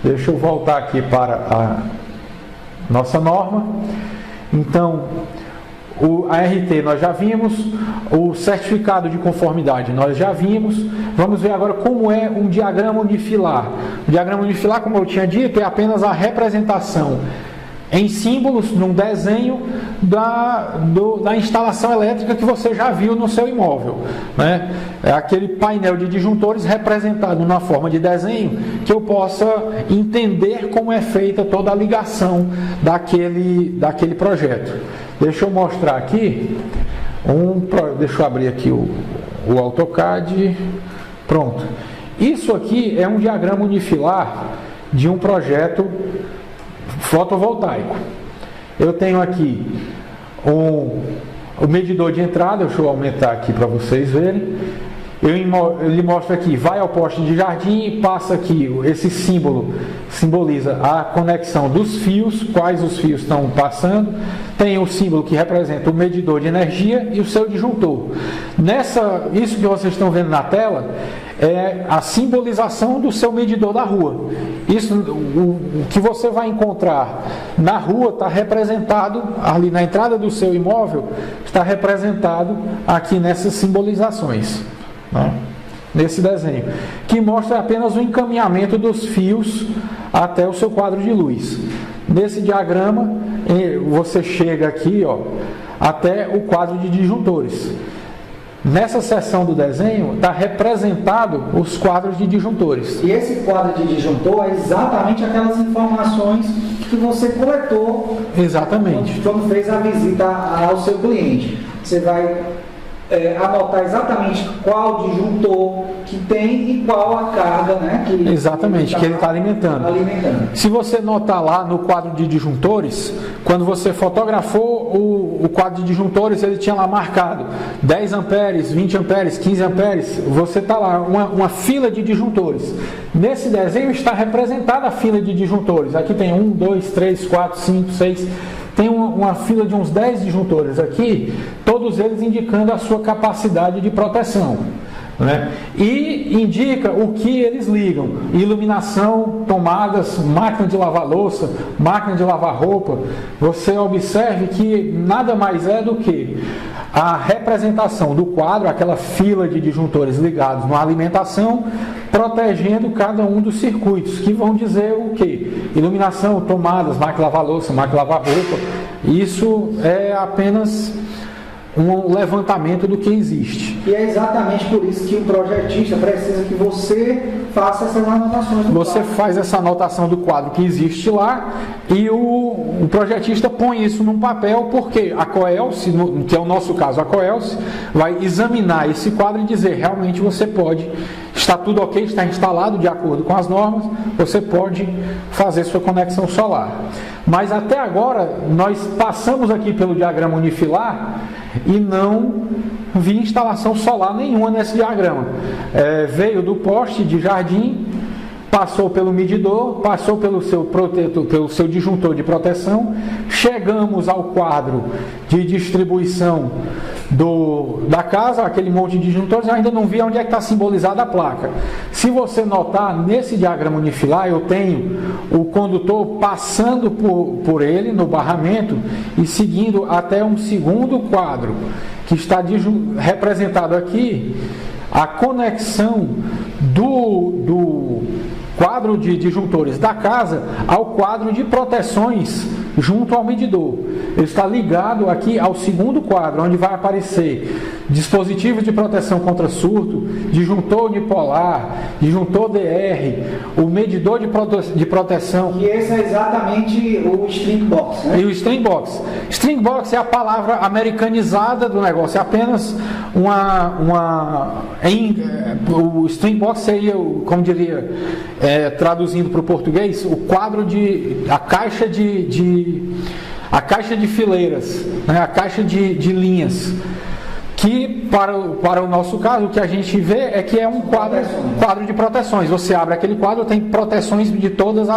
Deixa eu voltar aqui para a nossa norma. Então, a RT nós já vimos, o certificado de conformidade nós já vimos. Vamos ver agora como é um diagrama unifilar. O diagrama unifilar, como eu tinha dito, é apenas a representação em símbolos, num desenho da instalação elétrica que você já viu no seu imóvel, né? É aquele painel de disjuntores representado na forma de desenho, que eu possa entender como é feita toda a ligação daquele projeto. Deixa eu mostrar aqui, deixa eu abrir aqui o AutoCAD, pronto. Isso aqui é um diagrama unifilar de um projeto fotovoltaico. Eu tenho aqui o medidor de entrada, deixa eu aumentar aqui para vocês verem. Ele mostra aqui, vai ao poste de jardim, passa aqui, esse símbolo simboliza a conexão dos fios, quais os fios estão passando. Tem o símbolo que representa o medidor de energia e o seu disjuntor. Isso que vocês estão vendo na tela é a simbolização do seu medidor da rua. Isso, o que você vai encontrar na rua está representado ali na entrada do seu imóvel, está representado aqui nessas simbolizações, né? Nesse desenho, que mostra apenas o encaminhamento dos fios até o seu quadro de luz. Nesse diagrama, você chega aqui, ó, até o quadro de disjuntores. Nessa seção do desenho está representado os quadros de disjuntores. E esse quadro de disjuntor é exatamente aquelas informações que você coletou. Exatamente. Quando fez a visita ao seu cliente. Você vai anotar exatamente qual disjuntor que tem e qual a carga, né? Exatamente, que ele está alimentando. Se você notar lá no quadro de disjuntores, quando você fotografou o quadro de disjuntores, ele tinha lá marcado 10 amperes, 20 amperes, 15 amperes, você está lá, uma fila de disjuntores. Nesse desenho está representada a fila de disjuntores. Aqui tem 1, 2, 3, 4, 5, 6... Tem uma fila de uns 10 disjuntores aqui, todos eles indicando a sua capacidade de proteção, né? E indica o que eles ligam: iluminação, tomadas, máquina de lavar louça, máquina de lavar roupa. Você observe que nada mais é do que a representação do quadro, aquela fila de disjuntores ligados na alimentação, protegendo cada um dos circuitos, que vão dizer o que? Iluminação, tomadas, máquina de lavar louça, máquina de lavar roupa. Isso é apenas um levantamento do que existe. E é exatamente por isso que o projetista precisa que você faça essas anotações do Você quadro. faz essa anotação do quadro que existe lá e o projetista põe isso num papel, porque a Coelce, que é o nosso caso, a Coelce vai examinar esse quadro e dizer: realmente você pode, está tudo ok, está instalado de acordo com as normas, você pode fazer sua conexão solar. Mas até agora nós passamos aqui pelo diagrama unifilar e não vi instalação solar nenhuma nesse diagrama. Veio do poste de jardim, passou pelo medidor, passou pelo seu disjuntor de proteção, chegamos ao quadro de distribuição da casa, aquele monte de disjuntores. Eu ainda não vi onde é que está simbolizada a placa. Se você notar, nesse diagrama unifilar, eu tenho o condutor passando por ele no barramento e seguindo até um segundo quadro, que está representado aqui, a conexão do quadro de disjuntores da casa ao quadro de proteções junto ao medidor. Ele está ligado aqui ao segundo quadro, onde vai aparecer dispositivos de proteção contra surto, disjuntor unipolar, disjuntor DR, o medidor de proteção. E esse é exatamente o string box, né? E o string box. String box é a palavra americanizada do negócio, é apenas o string box seria, como diria, traduzindo para o português, a caixa de fileiras, né? A caixa de linhas, que para o nosso caso, o que a gente vê é que é um quadro de proteções. Você abre aquele quadro, tem proteções de todas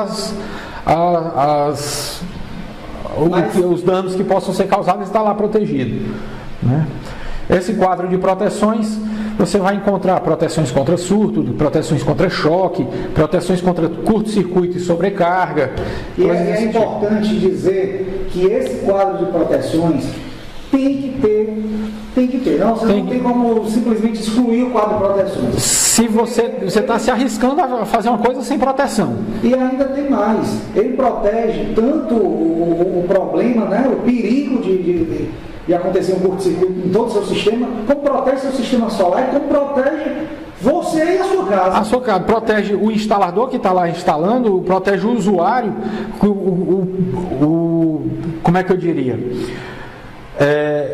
os danos que possam ser causados, está lá protegido, né? Esse quadro de proteções, você vai encontrar proteções contra surto, proteções contra choque, proteções contra curto-circuito e sobrecarga. E é importante dizer que esse quadro de proteções tem que ter. Não, você não tem como simplesmente excluir o quadro de proteções. Se você está se arriscando a fazer uma coisa sem proteção. E ainda tem mais. Ele protege tanto o problema, né, o perigo de acontecer um curto-circuito em todo o seu sistema, como protege seu sistema solar e como protege você e a sua casa. A sua casa protege o instalador que está lá instalando, protege o usuário, como é que eu diria?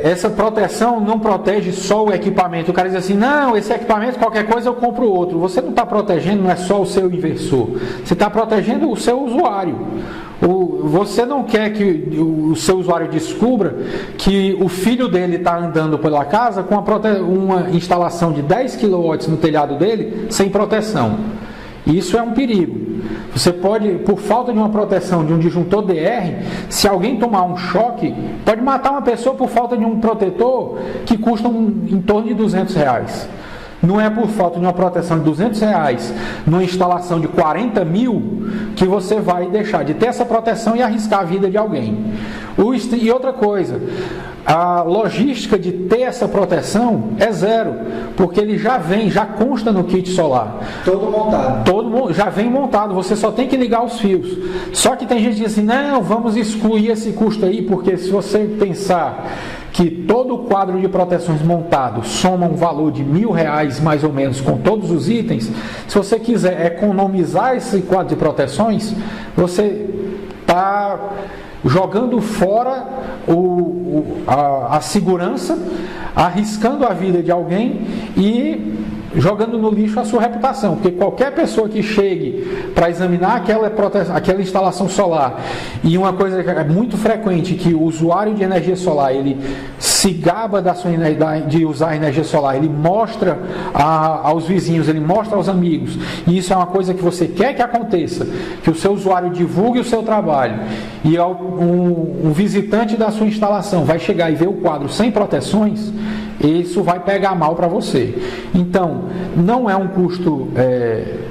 Essa proteção não protege só o equipamento. O cara diz assim, não, esse equipamento, qualquer coisa eu compro outro. Você não está protegendo, não é só o seu inversor. Você está protegendo o seu usuário. Você não quer que o seu usuário descubra que o filho dele está andando pela casa com uma instalação de 10 kW no telhado dele sem proteção. Isso é um perigo. Você pode, por falta de uma proteção de um disjuntor DR, se alguém tomar um choque, pode matar uma pessoa por falta de um protetor que custa em torno de R$200. Não é por falta de uma proteção de R$200 numa instalação de 40 mil que você vai deixar de ter essa proteção e arriscar a vida de alguém. E outra coisa, a logística de ter essa proteção é zero, porque ele já consta no kit solar. Todo montado. Já vem montado, você só tem que ligar os fios. Só que tem gente que diz assim, não, vamos excluir esse custo aí, porque se você pensar que todo o quadro de proteções montado soma um valor de R$1.000 mais ou menos com todos os itens, se você quiser economizar esse quadro de proteções, você está jogando fora a segurança, arriscando a vida de alguém e jogando no lixo a sua reputação, porque qualquer pessoa que chegue para examinar aquela instalação solar, e uma coisa que é muito frequente, que o usuário de energia solar, ele se gaba de usar energia solar, ele mostra aos vizinhos, ele mostra aos amigos, e isso é uma coisa que você quer que aconteça, que o seu usuário divulgue o seu trabalho, e um visitante da sua instalação vai chegar e ver o quadro sem proteções, isso vai pegar mal para você. Então, não é um custo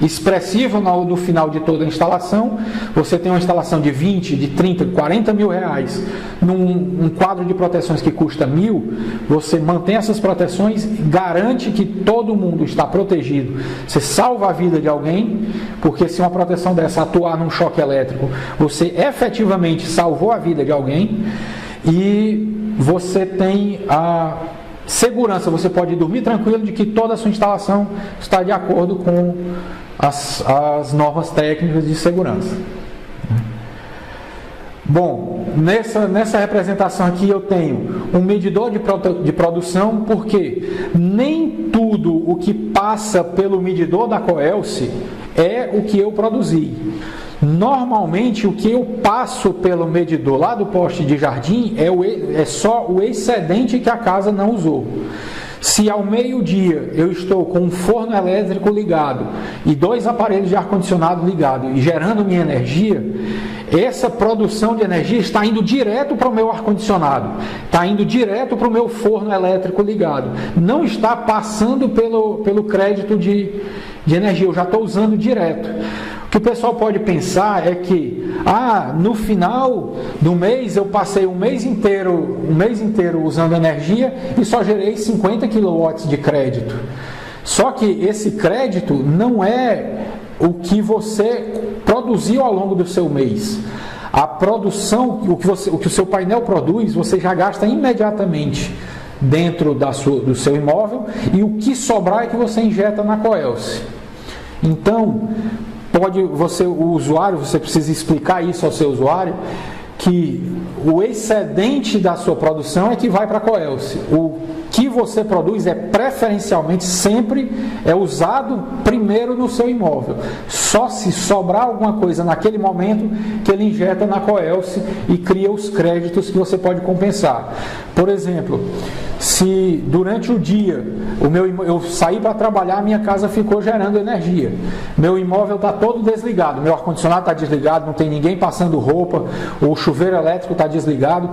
expressivo no final de toda a instalação. Você tem uma instalação de 20, de 30, 40 mil reais num quadro de proteções que custa 1.000, você mantém essas proteções, garante que todo mundo está protegido. Você salva a vida de alguém, porque se uma proteção dessa atuar num choque elétrico, você efetivamente salvou a vida de alguém e você tem a segurança, você pode dormir tranquilo de que toda a sua instalação está de acordo com as normas técnicas de segurança. Bom, nessa representação aqui eu tenho um medidor de produção, porque nem tudo o que passa pelo medidor da Coelce é o que eu produzi. Normalmente o que eu passo pelo medidor lá do poste de jardim é só o excedente que a casa não usou. Se ao meio-dia eu estou com um forno elétrico ligado e 2 aparelhos de ar-condicionado ligados e gerando minha energia, essa produção de energia está indo direto para o meu ar-condicionado, está indo direto para o meu forno elétrico ligado, não está passando pelo crédito de energia, eu já estou usando direto. O que o pessoal pode pensar é que no final do mês eu passei um mês inteiro usando energia e só gerei 50 kW de crédito. Só que esse crédito não é o que você produziu ao longo do seu mês. A produção, o que o seu painel produz, você já gasta imediatamente dentro do seu imóvel, e o que sobrar é que você injeta na Coelce. Então, o usuário, você precisa explicar isso ao seu usuário, que o excedente da sua produção é que vai para a Coelce. O que você produz preferencialmente sempre usado primeiro no seu imóvel. Só se sobrar alguma coisa naquele momento que ele injeta na Coelce e cria os créditos que você pode compensar. Por exemplo, se durante o dia eu saí para trabalhar, minha casa ficou gerando energia, meu imóvel está todo desligado, meu ar-condicionado está desligado, não tem ninguém passando roupa, o chuveiro elétrico está desligado,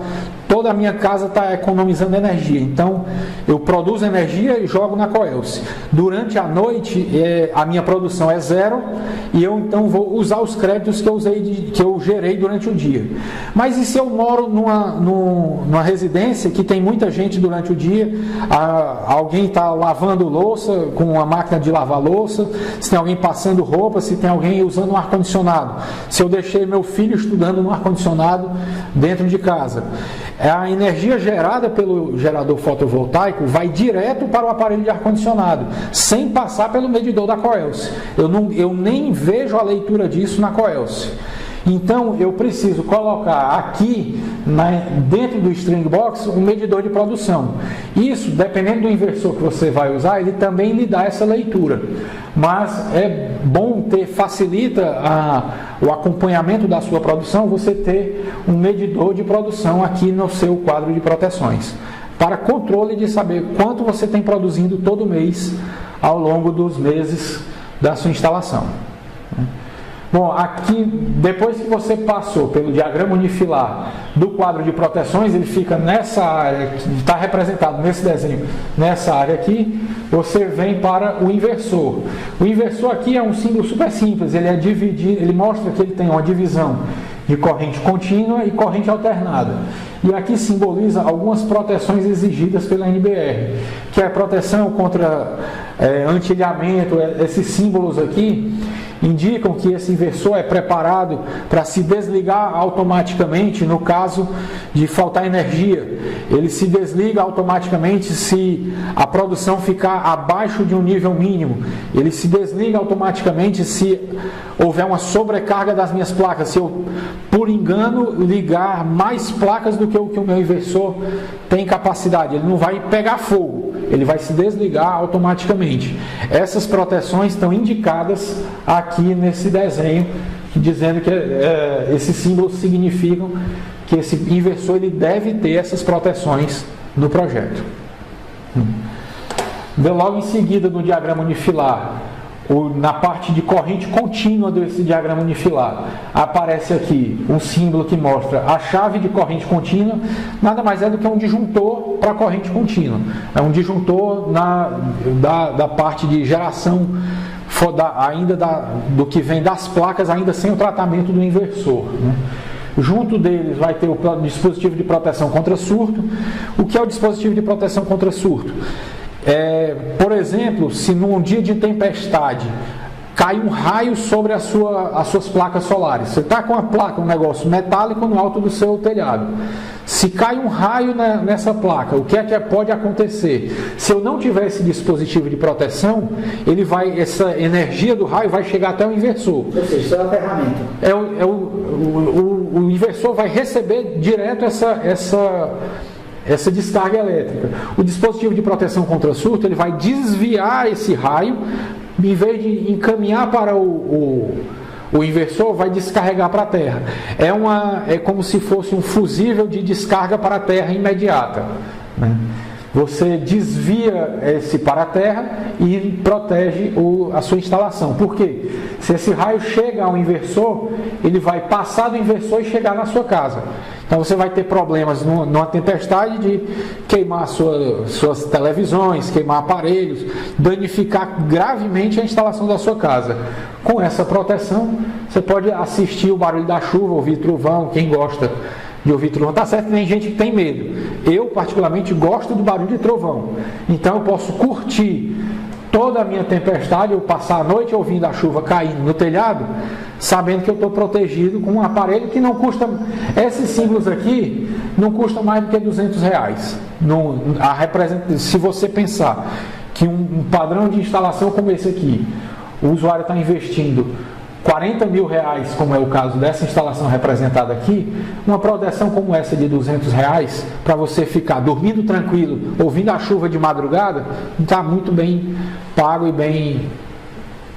toda a minha casa está economizando energia. Então eu produzo energia e jogo na Coelce. Durante a noite a minha produção é zero e eu então vou usar os créditos que eu gerei durante o dia. Mas e se eu moro numa residência que tem muita gente durante o dia, alguém está lavando louça com uma máquina de lavar louça, se tem alguém passando roupa, se tem alguém usando um ar-condicionado, se eu deixei meu filho estudando no ar-condicionado dentro de casa, a energia gerada pelo gerador fotovoltaico vai direto para o aparelho de ar-condicionado, sem passar pelo medidor da Coelce. Eu nem vejo a leitura disso na Coelce. Então eu preciso colocar aqui dentro do String Box um medidor de produção. Isso, dependendo do inversor que você vai usar, ele também lhe dá essa leitura. Mas é bom facilita o acompanhamento da sua produção, você ter um medidor de produção aqui no seu quadro de proteções, para controle de saber quanto você tem produzindo todo mês ao longo dos meses da sua instalação. Bom, aqui, depois que você passou pelo diagrama unifilar do quadro de proteções, ele fica nessa área, que está representado nesse desenho, nessa área aqui, você vem para o inversor. O inversor aqui é um símbolo super simples, ele é dividido, ele mostra que ele tem uma divisão de corrente contínua e corrente alternada. E aqui simboliza algumas proteções exigidas pela NBR, que é a proteção contra antilhamento. Esses símbolos aqui indicam que esse inversor é preparado para se desligar automaticamente no caso de faltar energia. Ele se desliga automaticamente se a produção ficar abaixo de um nível mínimo. Ele se desliga automaticamente se houver uma sobrecarga das minhas placas, se eu, por engano, ligar mais placas do que o meu inversor tem capacidade. Ele não vai pegar fogo, ele vai se desligar automaticamente. Essas proteções estão indicadas aqui nesse desenho, dizendo que esses símbolos significam que esse inversor ele deve ter essas proteções no projeto. Logo em seguida, no diagrama unifilar, na parte de corrente contínua desse diagrama unifilar, aparece aqui um símbolo que mostra a chave de corrente contínua, nada mais é do que um disjuntor para corrente contínua. É um disjuntor da parte de geração do que vem das placas, ainda sem o tratamento do inversor, né? Junto deles vai ter o dispositivo de proteção contra surto. O que é o dispositivo de proteção contra surto? Por exemplo, se num dia de tempestade cai um raio sobre as suas placas solares, você está com a placa, um negócio metálico no alto do seu telhado, se cai um raio nessa placa, o que é que pode acontecer? Se eu não tiver esse dispositivo de proteção, essa energia do raio vai chegar até o inversor. Ou seja, isso é a ferramenta. O inversor vai receber direto essa descarga elétrica. O dispositivo de proteção contra surto, ele vai desviar esse raio, em vez de encaminhar para o inversor, vai descarregar para a terra. É como se fosse um fusível de descarga para a terra imediata, né? Você desvia esse para a terra e protege a sua instalação. Por quê? Se esse raio chega ao inversor, ele vai passar do inversor e chegar na sua casa. Então você vai ter problemas numa tempestade de queimar suas televisões, queimar aparelhos, danificar gravemente a instalação da sua casa. Com essa proteção, você pode assistir o barulho da chuva, ouvir trovão, quem gosta de ouvir trovão. Tá certo que tem gente que tem medo. Eu, particularmente, gosto do barulho de trovão. Então eu posso curtir toda a minha tempestade, eu passar a noite ouvindo a chuva caindo no telhado, sabendo que eu estou protegido com um aparelho que não custa... Esses símbolos aqui não custam mais do que R$200. Se você pensar que um padrão de instalação como esse aqui, o usuário está investindo R$40 mil, como é o caso dessa instalação representada aqui, uma proteção como essa de R$200, para você ficar dormindo tranquilo, ouvindo a chuva de madrugada, está muito bem pago e bem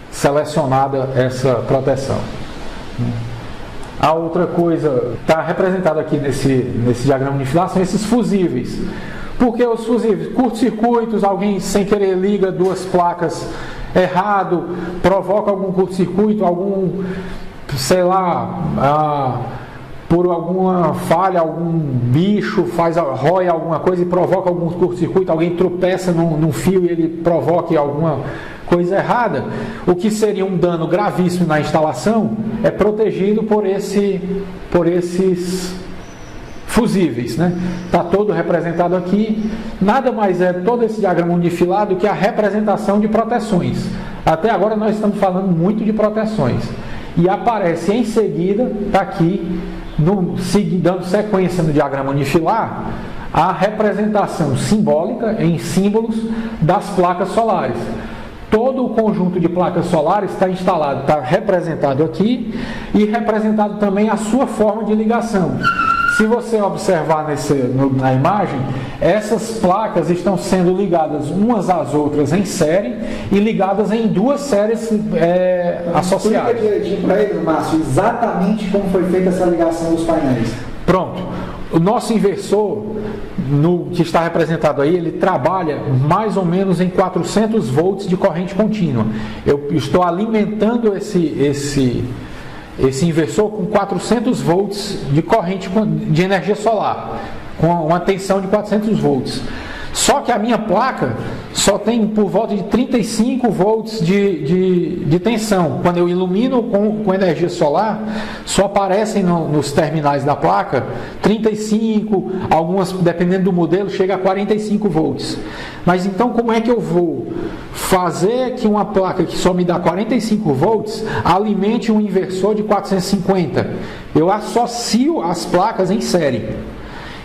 selecionada essa proteção. A outra coisa está representada aqui nesse diagrama unifilar são esses fusíveis. Porque os fusíveis, curto-circuitos, alguém sem querer liga duas placas errado, provoca algum curto-circuito, algum, sei lá, por alguma falha, algum bicho rói alguma coisa e provoca algum curto-circuito, alguém tropeça num fio e ele provoca alguma coisa errada, o que seria um dano gravíssimo na instalação é protegido por esses fusíveis, né? Está todo representado aqui. Nada mais é todo esse diagrama unifilado que a representação de proteções. Até agora nós estamos falando muito de proteções. E aparece em seguida, está aqui, dando sequência no diagrama unifilar, a representação simbólica, em símbolos, das placas solares. Todo o conjunto de placas solares está instalado, está representado aqui e representado também a sua forma de ligação. Se você observar na imagem, essas placas estão sendo ligadas umas às outras em série e ligadas em duas séries associadas. Explica direitinho para ele, Márcio, exatamente como foi feita essa ligação dos painéis. Pronto. O nosso inversor, que está representado aí, ele trabalha mais ou menos em 400 volts de corrente contínua. Eu estou alimentando esse inversor com 400 volts de corrente de energia solar, com uma tensão de 400 volts. Só que a minha placa só tem por volta de 35 volts de tensão. Quando eu ilumino com energia solar, só aparecem nos terminais da placa 35, algumas, dependendo do modelo, chega a 45 volts. Mas então como é que eu vou fazer que uma placa que só me dá 45 volts alimente um inversor de 450? Eu associo as placas em série.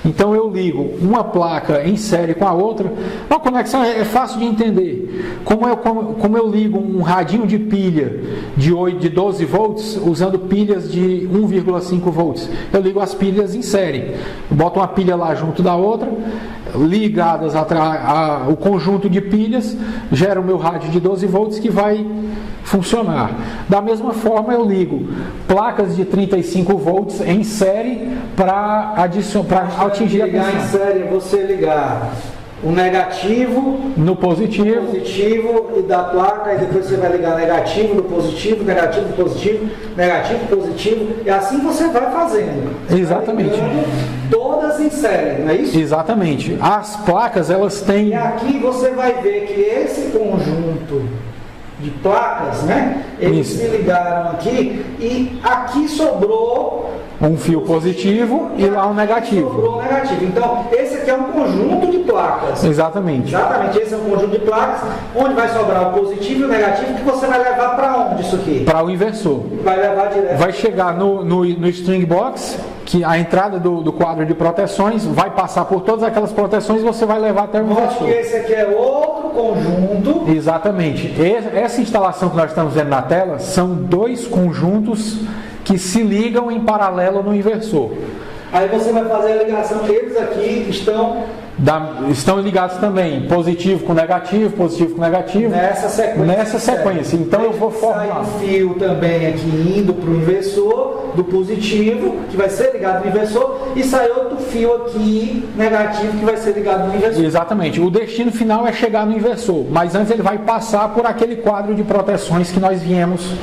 Então eu ligo uma placa em série com a outra. A conexão é fácil de entender. Como eu ligo um radinho de pilha de 12 volts usando pilhas de 1,5 volts. Eu ligo as pilhas em série. Eu boto uma pilha lá junto da outra, ligadas o conjunto de pilhas, gera o meu rádio de 12 volts que vai funcionar. Da mesma forma eu ligo placas de 35 volts em série para atingir a ligar em série, você ligar o negativo no positivo e da placa, e depois você vai ligar negativo no positivo, negativo no positivo, negativo no positivo, e assim você vai fazendo. Exatamente. Todas em série, não é isso? Exatamente. As placas, elas têm... E aqui você vai ver que esse conjunto de placas, né? Eles se ligaram aqui e aqui sobrou um fio positivo e lá um negativo. Sobrou um negativo. Então, esse aqui é um conjunto de placas. Exatamente. Exatamente, esse é um conjunto de placas, onde vai sobrar o positivo e o negativo, que você vai levar para onde isso aqui? Para o inversor. Vai levar direto. Vai chegar no string box, que a entrada do quadro de proteções vai passar por todas aquelas proteções e você vai levar até o inversor. Esse aqui é outro conjunto. Exatamente. Essa instalação que nós estamos vendo na tela são dois conjuntos que se ligam em paralelo no inversor. Aí você vai fazer a ligação, eles aqui estão ligados também, positivo com negativo, positivo com negativo. Nessa sequência. Então eu vou formar. Sai um fio também aqui indo para o inversor, do positivo, que vai ser ligado no inversor, e sai outro fio aqui, negativo, que vai ser ligado no inversor. Exatamente. O destino final é chegar no inversor, mas antes ele vai passar por aquele quadro de proteções que nós viemos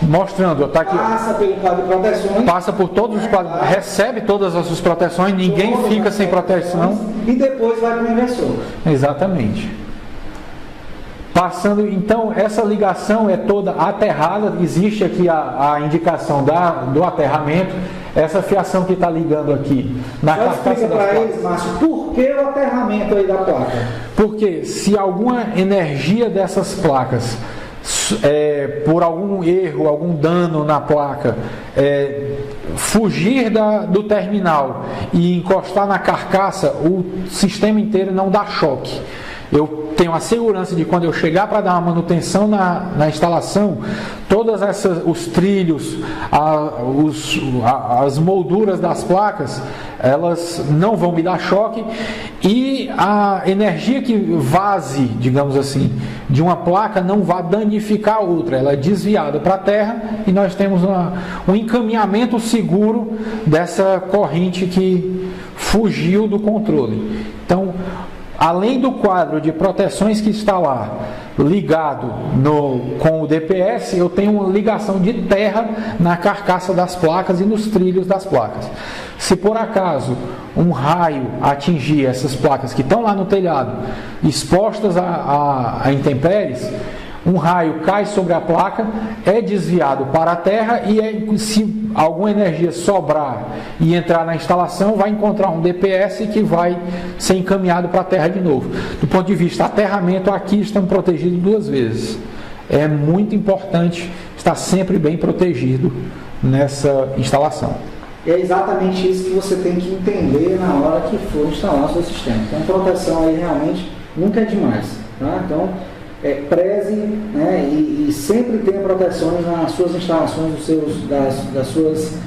mostrando. Tá aqui. Passa pelo quadro de proteções. Passa por todos os quadros, recebe todas as suas proteções, ninguém fica sem proteção. E depois vai para o inversor. Exatamente. Passando, então, essa ligação é toda aterrada, existe aqui a indicação do aterramento, essa fiação que está ligando aqui na carcaça das placas. Para eles, Márcio, por que o aterramento aí da placa? Porque se alguma energia dessas placas por algum erro, algum dano na placa, fugir do terminal e encostar na carcaça, o sistema inteiro não dá choque. Eu tenho a segurança de quando eu chegar para dar uma manutenção na instalação, todas os trilhos, as molduras das placas, elas não vão me dar choque, e a energia que vaze, digamos assim, de uma placa não vai danificar a outra, ela é desviada para a terra e nós temos um encaminhamento seguro dessa corrente que fugiu do controle. Então, além do quadro de proteções que está lá ligado com o DPS, eu tenho uma ligação de terra na carcaça das placas e nos trilhos das placas. Se por acaso um raio atingir essas placas que estão lá no telhado, expostas a intempéries, um raio cai sobre a placa, é desviado para a terra e se alguma energia sobrar e entrar na instalação, vai encontrar um DPS que vai ser encaminhado para a terra de novo. Do ponto de vista aterramento, aqui estamos protegidos 2 vezes. É muito importante estar sempre bem protegido nessa instalação. É exatamente isso que você tem que entender na hora que for instalar o seu sistema. Então, proteção aí realmente nunca é demais. Tá? Então, preze, né, e sempre tenha proteções nas suas instalações, das suas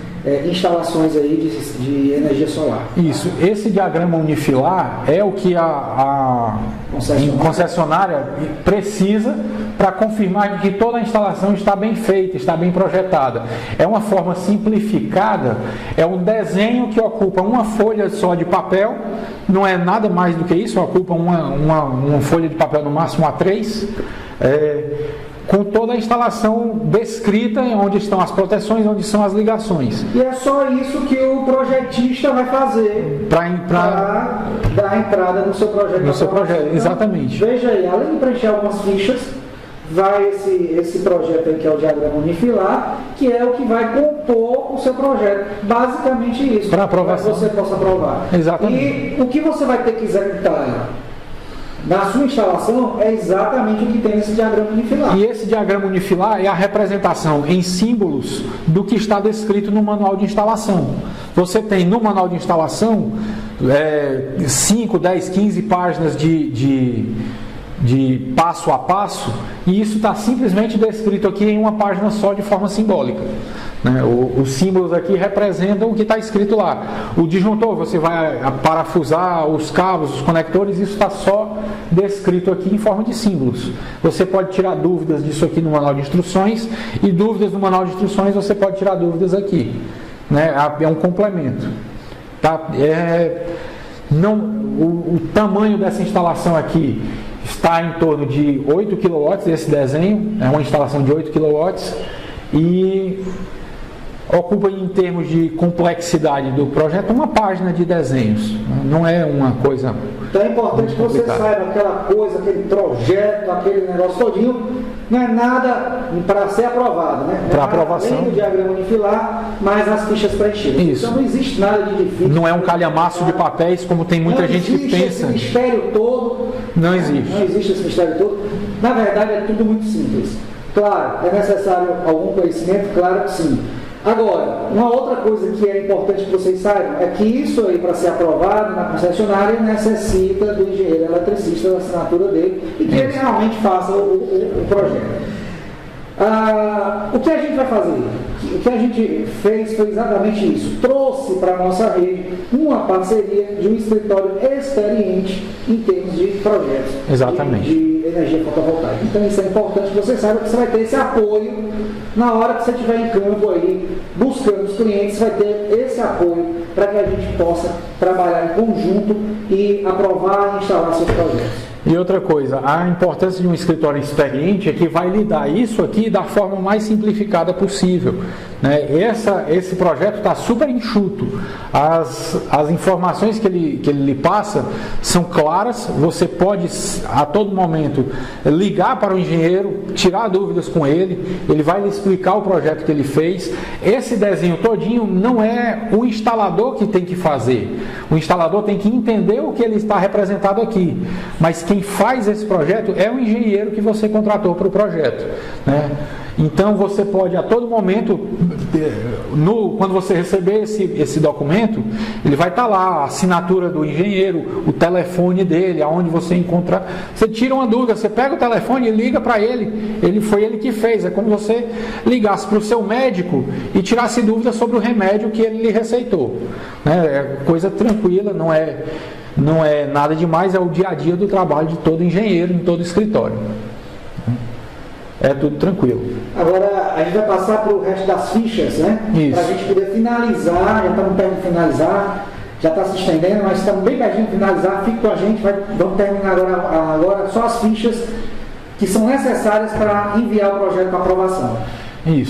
instalações aí de energia solar. Isso, esse diagrama unifilar é o que a concessionária precisa para confirmar que toda a instalação está bem feita, está bem projetada. É uma forma simplificada, é um desenho que ocupa uma folha só de papel, não é nada mais do que isso, ocupa uma folha de papel no máximo A3, com toda a instalação descrita, onde estão as proteções, onde são as ligações. E é só isso que o projetista vai fazer para dar entrada no seu projeto. No seu projeto, exatamente. Veja aí, além de preencher algumas fichas, vai esse projeto aí, que é o diagrama unifilar, que é o que vai compor o seu projeto. Basicamente isso. Para aprovação. Para que você possa aprovar. Exatamente. E o que você vai ter que executar na sua instalação é exatamente o que tem nesse diagrama unifilar. E esse diagrama unifilar é a representação em símbolos do que está descrito no manual de instalação. Você tem no manual de instalação 5, 10, 15 páginas de passo a passo, e isso está simplesmente descrito aqui em uma página só de forma simbólica. Né? Os símbolos aqui representam o que está escrito lá. O disjuntor, você vai parafusar os cabos, os conectores, isso está só descrito aqui em forma de símbolos. Você pode tirar dúvidas disso aqui no manual de instruções, e dúvidas no manual de instruções você pode tirar dúvidas aqui. Né? É um complemento. Tá? O tamanho dessa instalação aqui está em torno de 8 kW, esse desenho, é uma instalação de 8 kW, e ocupa em termos de complexidade do projeto uma página de desenhos, não é uma coisa. Então é importante que você saiba aquela coisa, aquele projeto, aquele negócio todinho, não é nada para ser aprovado, né? Para aprovação. Além do diagrama unifilar, mas as fichas preenchidas. Isso. Então não existe nada de difícil. Não é um calhamaço de papéis como tem muita gente que pensa. Esse mistério todo. Não existe. Não existe esse mistério todo. Na verdade é tudo muito simples. Claro, é necessário algum conhecimento? Claro que sim. Agora, uma outra coisa que é importante que vocês saibam é que isso aí, para ser aprovado na concessionária, necessita do engenheiro eletricista, da assinatura dele, e que ele realmente faça o projeto. O que a gente vai fazer? O que a gente fez foi exatamente isso. Trouxe para a nossa rede uma parceria de um escritório experiente em termos de projetos. Exatamente. De energia fotovoltaica. Então isso é importante que você saiba que você vai ter esse apoio na hora que você estiver em campo aí, buscando os clientes, vai ter esse apoio para que a gente possa trabalhar em conjunto e aprovar e instalar seus projetos. E outra coisa, a importância de um escritório experiente é que vai lidar isso aqui da forma mais simplificada possível. Né? Esse projeto está super enxuto. As informações que ele lhe passa são claras, você pode a todo momento ligar para o engenheiro, tirar dúvidas com ele, ele vai lhe explicar o projeto que ele fez. Esse desenho todinho não é o instalador que tem que fazer. O instalador tem que entender o que ele está representado aqui. Mas quem faz esse projeto é o engenheiro que você contratou para o projeto. Né? Então você pode a todo momento, quando você receber esse documento, ele vai estar lá, a assinatura do engenheiro, o telefone dele, aonde você encontra. Você tira uma dúvida, você pega o telefone e liga para ele. Foi ele que fez. É como você ligasse para o seu médico e tirasse dúvidas sobre o remédio que ele lhe receitou. Né? É coisa tranquila, não é nada demais, é o dia a dia do trabalho de todo engenheiro, em todo escritório. É tudo tranquilo. Agora a gente vai passar para o resto das fichas, né? Para a gente poder finalizar, já estamos perto de finalizar. já está se estendendo, mas estamos bem pertinho de finalizar. Fique com a gente, vamos terminar agora só as fichas que são necessárias para enviar o projeto para aprovação. Isso.